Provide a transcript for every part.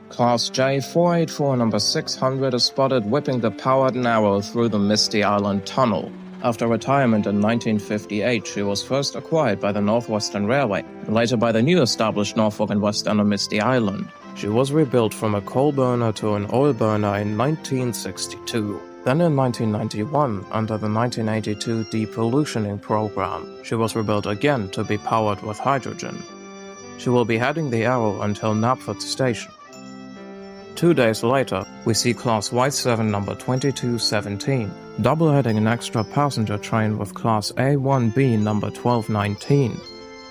Class J484 number 600 is spotted whipping the powered Narrow through the Misty Island tunnel. After retirement in 1958, she was first acquired by the Northwestern Railway, and later by the new established Norfolk and Western on Misty Island. She was rebuilt from a coal burner to an oil burner in 1962. Then in 1991, under the 1982 depollutioning program, she was rebuilt again to be powered with hydrogen. She will be heading the Arrow until Knapford Station. 2 days later, we see Class Y7 number 2217, double-heading an extra passenger train with Class A1B number 1219.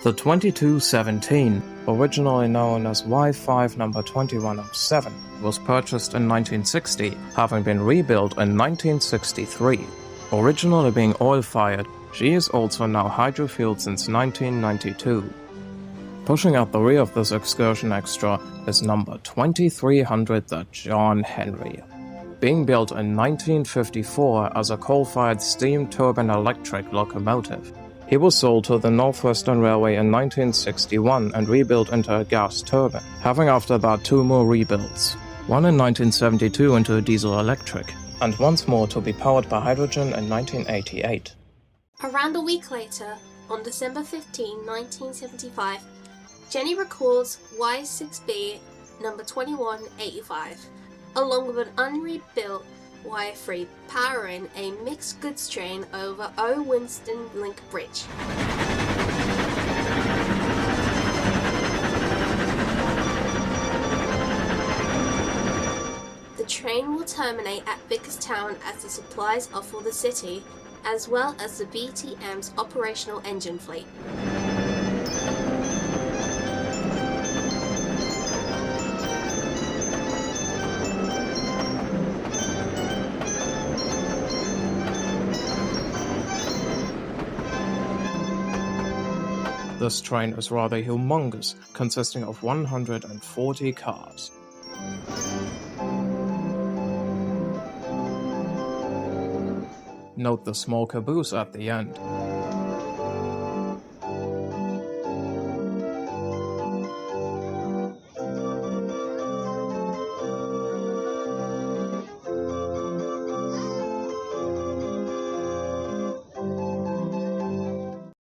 The 2217, originally known as Y5 number 2107, was purchased in 1960, having been rebuilt in 1963. Originally being oil-fired, she is also now hydro-fueled since 1992. Pushing out the rear of this excursion extra is number 2300, the Jawn Henry. Being built in 1954 as a coal-fired steam turbine electric locomotive, he was sold to the Northwestern Railway in 1961 and rebuilt into a gas turbine, having after that 2 more rebuilds, one in 1972 into a diesel-electric, and once more to be powered by hydrogen in 1988. Around a week later, on December 15, 1975, Jenny records Y6b number 2185, along with an unrebuilt Y3 powering a mixed goods train over O. Winston Link Bridge. The train will terminate at Vickerstown as the supplies are for the city, as well as the BTM's operational engine fleet. This train is rather humongous, consisting of 140 cars. Note the small caboose at the end.